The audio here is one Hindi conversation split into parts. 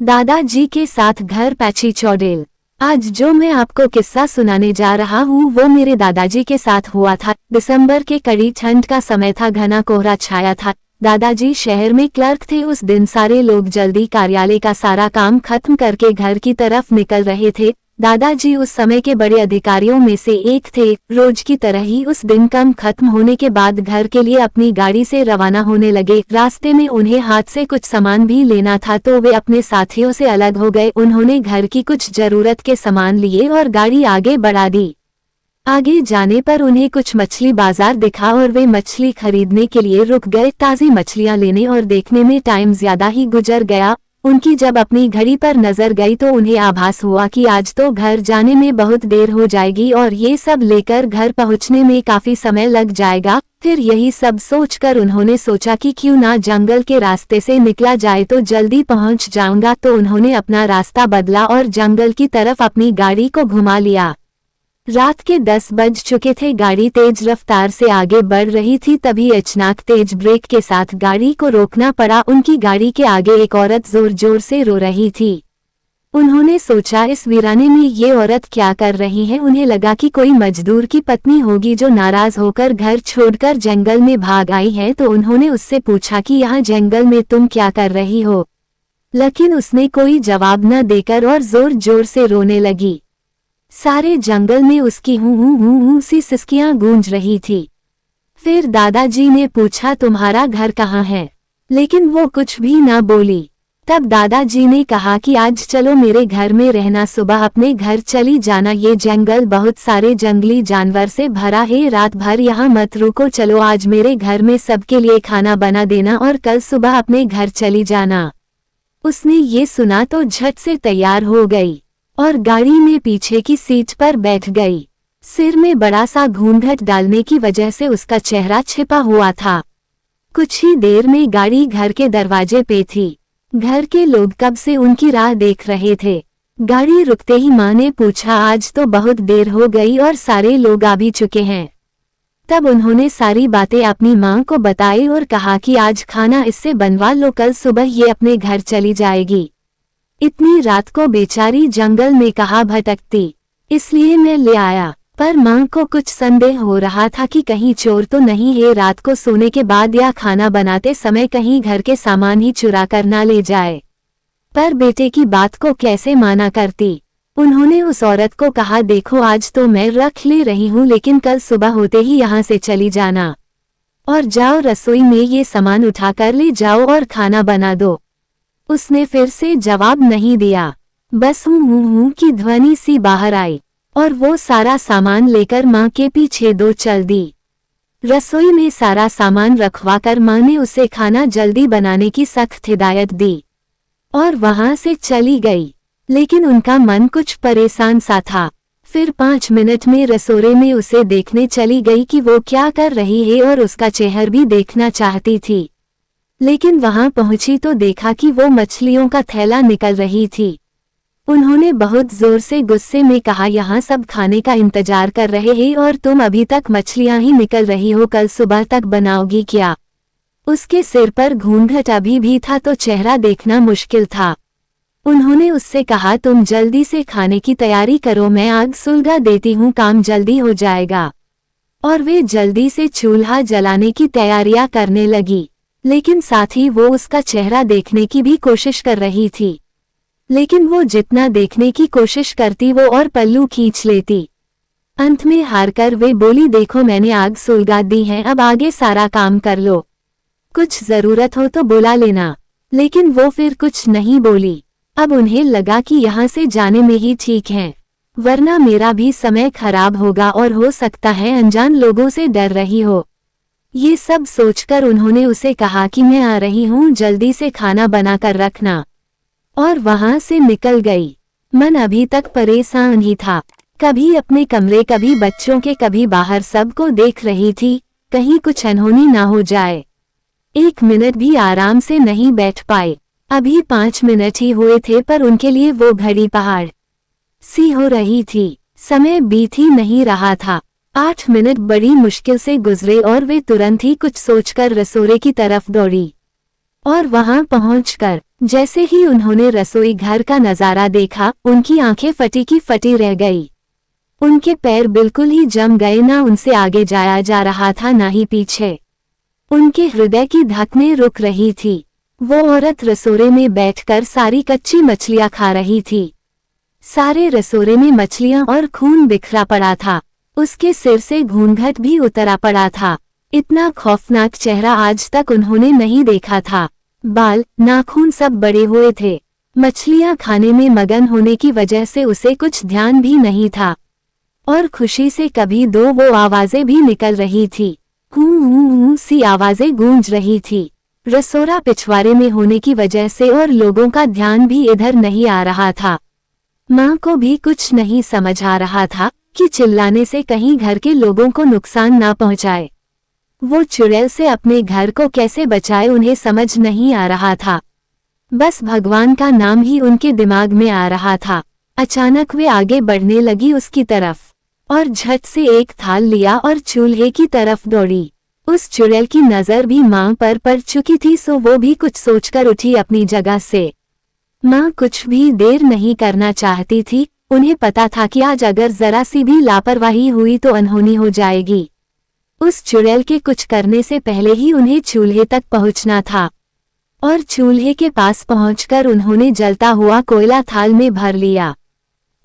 दादाजी के साथ घर पैची चौड़ेल। आज जो मैं आपको किस्सा सुनाने जा रहा हूँ वो मेरे दादाजी के साथ हुआ था। दिसंबर के कड़ी ठंड का समय था, घना कोहरा छाया था। दादाजी शहर में क्लर्क थे। उस दिन सारे लोग जल्दी कार्यालय का सारा काम खत्म करके घर की तरफ निकल रहे थे। दादाजी उस समय के बड़े अधिकारियों में से एक थे। रोज की तरह ही उस दिन काम खत्म होने के बाद घर के लिए अपनी गाड़ी से रवाना होने लगे। रास्ते में उन्हें हाथ से कुछ सामान भी लेना था तो वे अपने साथियों से अलग हो गए। उन्होंने घर की कुछ जरूरत के सामान लिए और गाड़ी आगे बढ़ा दी। आगे जाने पर उन्हें कुछ मछली बाजार दिखा और वे मछली खरीदने के लिए रुक गए। ताज़ी मछलियां लेने और देखने में टाइम ज्यादा ही गुजर गया। उनकी जब अपनी घड़ी पर नजर गई तो उन्हें आभास हुआ कि आज तो घर जाने में बहुत देर हो जाएगी और ये सब लेकर घर पहुंचने में काफी समय लग जाएगा। फिर यही सब सोचकर उन्होंने सोचा कि क्यों ना जंगल के रास्ते से निकला जाए तो जल्दी पहुंच जाऊंगा। तो उन्होंने अपना रास्ता बदला और जंगल की तरफ अपनी गाड़ी को घुमा लिया। रात के 10 बज चुके थे। गाड़ी तेज रफ्तार से आगे बढ़ रही थी, तभी अचानक तेज ब्रेक के साथ गाड़ी को रोकना पड़ा। उनकी गाड़ी के आगे एक औरत जोर जोर से रो रही थी। उन्होंने सोचा इस वीराने में ये औरत क्या कर रही है। उन्हें लगा कि कोई मजदूर की पत्नी होगी जो नाराज होकर घर छोड़कर जंगल में भाग आई है। तो उन्होंने उससे पूछा कि यहाँ जंगल में तुम क्या कर रही हो, लेकिन उसने कोई जवाब न देकर और जोर जोर से रोने लगी। सारे जंगल में उसकी हूँ सी सिसकियां गूंज रही थी। फिर दादाजी ने पूछा तुम्हारा घर कहाँ है, लेकिन वो कुछ भी ना बोली। तब दादाजी ने कहा कि आज चलो मेरे घर में रहना, सुबह अपने घर चली जाना। ये जंगल बहुत सारे जंगली जानवर से भरा है, रात भर यहाँ मत रुको, चलो आज मेरे घर में सबके लिए खाना बना देना और कल सुबह अपने घर चली जाना। उसने ये सुना तो झट से तैयार हो गई और गाड़ी में पीछे की सीट पर बैठ गई। सिर में बड़ा सा घूंघट डालने की वजह से उसका चेहरा छिपा हुआ था। कुछ ही देर में गाड़ी घर के दरवाजे पे थी। घर के लोग कब से उनकी राह देख रहे थे। गाड़ी रुकते ही माँ ने पूछा आज तो बहुत देर हो गई और सारे लोग आ भी चुके हैं। तब उन्होंने सारी बातें अपनी माँ को बताई और कहा कि आज खाना इससे बनवा लो, कल सुबह ये अपने घर चली जाएगी। इतनी रात को बेचारी जंगल में कहाँ भटकती, इसलिए मैं ले आया। पर माँ को कुछ संदेह हो रहा था कि कहीं चोर तो नहीं है, रात को सोने के बाद या खाना बनाते समय कहीं घर के सामान ही चुरा कर ना ले जाए। पर बेटे की बात को कैसे माना करती। उन्होंने उस औरत को कहा देखो आज तो मैं रख ले रही हूँ, लेकिन कल सुबह होते ही यहाँ से चली जाना और जाओ रसोई में ये सामान उठा कर ले जाओ और खाना बना दो। उसने फिर से जवाब नहीं दिया, बस हूँ की ध्वनि सी बाहर आई और वो सारा सामान लेकर माँ के पीछे दो चल दी। रसोई में सारा सामान रखवाकर माँ ने उसे खाना जल्दी बनाने की सख्त हिदायत दी और वहां से चली गई। लेकिन उनका मन कुछ परेशान सा था। फिर 5 मिनट में रसोड़े में उसे देखने चली गई कि वो क्या कर रही है और उसका चेहरा भी देखना चाहती थी। लेकिन वहां पहुंची तो देखा कि वो मछलियों का थैला निकल रही थी। उन्होंने बहुत जोर से गुस्से में कहा यहाँ सब खाने का इंतजार कर रहे हैं और तुम अभी तक मछलियां ही निकल रही हो, कल सुबह तक बनाओगी क्या। उसके सिर पर घूंघट अभी भी था तो चेहरा देखना मुश्किल था। उन्होंने उससे कहा तुम जल्दी से खाने की तैयारी करो, मैं आग सुलगा देती हूँ, काम जल्दी हो जाएगा। और वे जल्दी से चूल्हा जलाने की तैयारियां करने लगी, लेकिन साथ ही वो उसका चेहरा देखने की भी कोशिश कर रही थी। लेकिन वो जितना देखने की कोशिश करती वो और पल्लू खींच लेती। अंत में हारकर वे बोली देखो मैंने आग सुलगा दी है, अब आगे सारा काम कर लो, कुछ जरूरत हो तो बुला लेना। लेकिन वो फिर कुछ नहीं बोली। अब उन्हें लगा कि यहाँ से जाने में ही ठीक है, वरना मेरा भी समय खराब होगा और हो सकता है अनजान लोगों से डर रही हो। ये सब सोचकर उन्होंने उसे कहा कि मैं आ रही हूँ, जल्दी से खाना बनाकर रखना, और वहां से निकल गई। मन अभी तक परेशान ही था, कभी अपने कमरे कभी बच्चों के कभी बाहर, सबको देख रही थी कहीं कुछ अनहोनी ना हो जाए। 1 मिनट भी आराम से नहीं बैठ पाए। अभी 5 मिनट ही हुए थे पर उनके लिए वो घड़ी पहाड़ सी हो रही थी। समय बीत ही नहीं रहा था। 8 मिनट बड़ी मुश्किल से गुजरे और वे तुरंत ही कुछ सोचकर रसोड़े की तरफ दौड़ी और वहां पहुंचकर जैसे ही उन्होंने रसोई घर का नजारा देखा, उनकी आंखें फटी की फटी रह गई। उनके पैर बिल्कुल ही जम गए, ना उनसे आगे जाया जा रहा था ना ही पीछे। उनके हृदय की धड़कनें रुक रही थी। वो औरत रसोरे में बैठकर सारी कच्ची मछलियां खा रही थी। सारे रसोरे में मछलियां और खून बिखरा पड़ा था। उसके सिर से घूंघट भी उतरा पड़ा था। इतना खौफनाक चेहरा आज तक उन्होंने नहीं देखा था। बाल, नाखून सब बड़े हुए थे। मछलियां खाने में मगन होने की वजह से उसे कुछ ध्यान भी नहीं था, और खुशी से कभी दो वो आवाजें भी निकल रही थी। हूं सी आवाजें गूंज रही थी। रसोरा पिछवाड़े में होने की वजह से और लोगों का ध्यान भी इधर नहीं आ रहा था। माँ को भी कुछ नहीं समझ आ रहा था कि चिल्लाने से कहीं घर के लोगों को नुकसान ना पहुंचाए। वो चुड़ैल से अपने घर को कैसे बचाए उन्हें समझ नहीं आ रहा था। बस भगवान का नाम ही उनके दिमाग में आ रहा था। अचानक वे आगे बढ़ने लगी उसकी तरफ, और झट से एक थाल लिया और चूल्हे की तरफ दौड़ी। उस चुड़ैल की नजर भी माँ पर पड़ चुकी थी, सो वो भी कुछ सोचकर उठी अपनी जगह से। माँ कुछ भी देर नहीं करना चाहती थी। उन्हें पता था कि आज अगर जरा सी भी लापरवाही हुई तो अनहोनी हो जाएगी। उस चुड़ैल के कुछ करने से पहले ही उन्हें चूल्हे तक पहुंचना था, और चूल्हे के पास पहुंचकर उन्होंने जलता हुआ कोयला थाल में भर लिया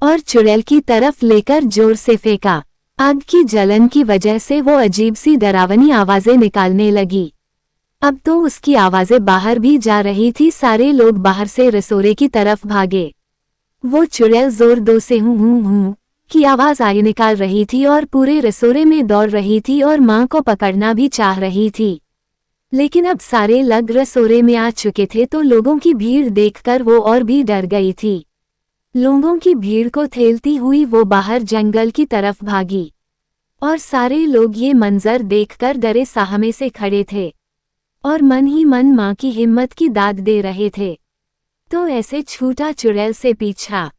और चुड़ैल की तरफ लेकर जोर से फेंका। आग की जलन की वजह से वो अजीब सी डरावनी आवाजें निकालने लगी। अब तो उसकी आवाजें बाहर भी जा रही थी। सारे लोग बाहर से रसोरे की तरफ भागे। वो चुड़ैल जोर से हूं की आवाज आई निकाल रही थी और पूरे रसोरे में दौड़ रही थी और माँ को पकड़ना भी चाह रही थी। लेकिन अब सारे लग रसोरे में आ चुके थे, तो लोगों की भीड़ देखकर वो और भी डर गई थी। लोगों की भीड़ को ठेलती हुई वो बाहर जंगल की तरफ भागी, और सारे लोग ये मंजर देखकर डरे सहमे से खड़े थे और मन ही मन माँ की हिम्मत की दाद दे रहे थे। तो ऐसे छूटा चुड़ैल से पीछा।